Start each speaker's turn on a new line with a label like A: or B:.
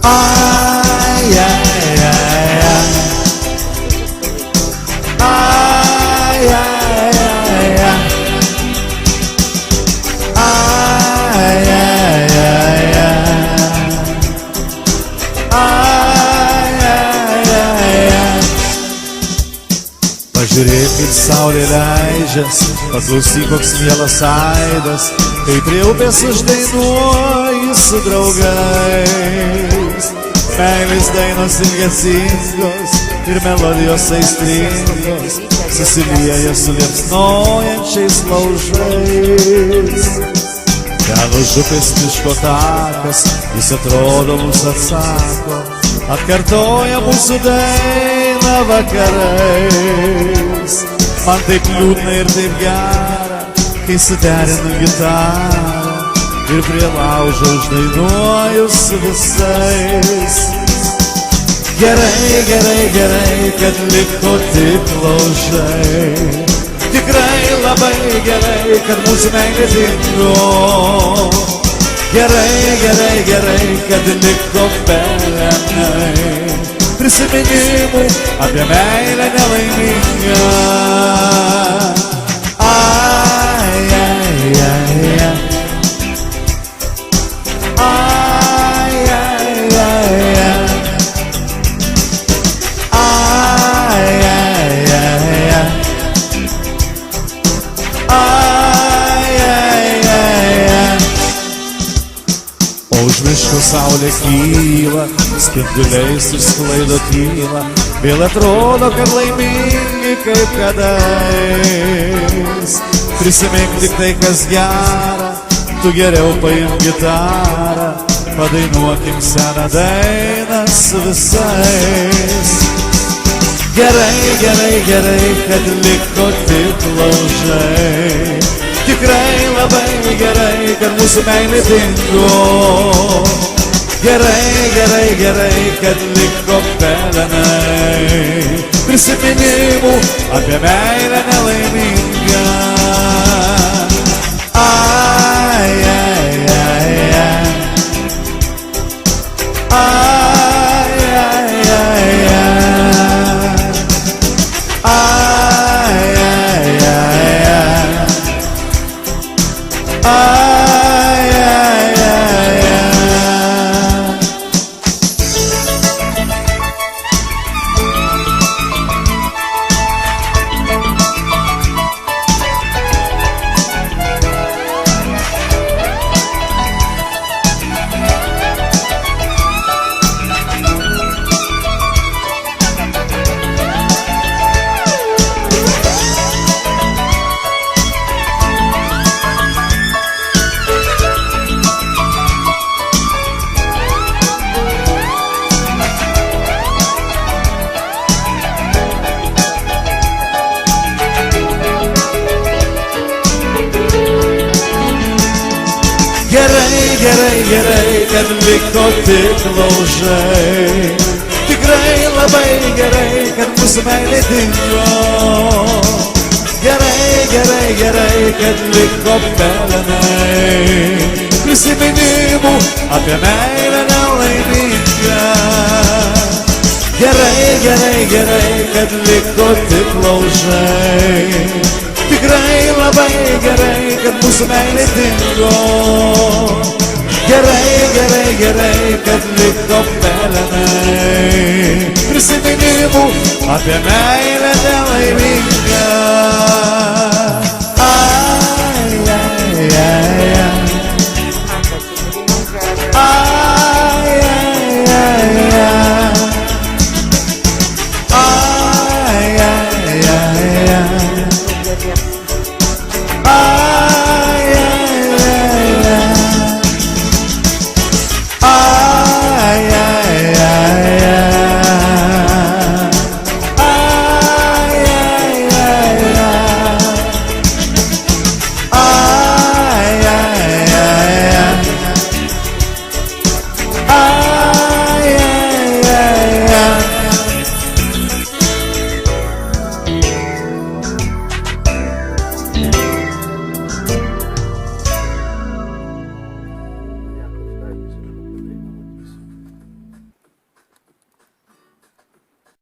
A: Ai, ai, ai, ai. Ai, ai, ai, ai. Ai, ai, ai, ai. Ai, ai, ai, ai. Pažiūrėk, kaip saulė leidžias, paklausyk, koks mielas aidas, kaip prie upės aš dainuoju su draugais. Meilės dainos ilgesingos ir melodijos aistringos susilieja su liepsnojančiais laužais. Ten už upės miško takas, jis atrodo mums atsako, atkartoja mūsų dainą vakarais. Man taip liūdna ir taip gera, kai suderinu gitarą ir prie laužo uždainuoju su visais. Gerai, gerai, gerai, kad liko tik laužai. Tikrai labai gerai, kad mūsų meilė dingo. Gerai, gerai, gerai, kad liko pelenai prisiminimų apie meilę nelaimingą. Ai, ai, ai, ai. Ai, ai, ai, ai. Ai, ai, ai, ai. Ai, ai, ai, ai. O už miško saulė kyla, spinduliais išsklaido tylą, vėl atrodo, kad laimingi kaip kadais. Prisimink tik tai, kas gera, tu geriau paimk gitarą, padainuokim seną dainą su visais. Gerai, gerai, gerai, kad liko tik laužai. Tikrai labai gerai, kad mūsų meilė dingo. Gerai, gerai, gerai, kad liko pelenai prisiminimų apie meilę nelaimingą. Ai, ai, ai, ai. Ai, ai, ai, ai. Ai, ai, ai, ai. Ai, ai, ai, ai. Gerai, gerai, gerai, kad liko tik laužai. Tikrai labai gerai, kad mūsų meilė dingo. Gerai, gerai, gerai, kad liko pelenai prisiminimų apie meilę nelaimingą. Gerai, gerai, gerai, kad liko tik laužai. Tikrai labai gerai, kad mūsų meilė dingo. Gerai, gerai, gerai, kad liko pelenai prisiminimų apie meilę nelaimingą.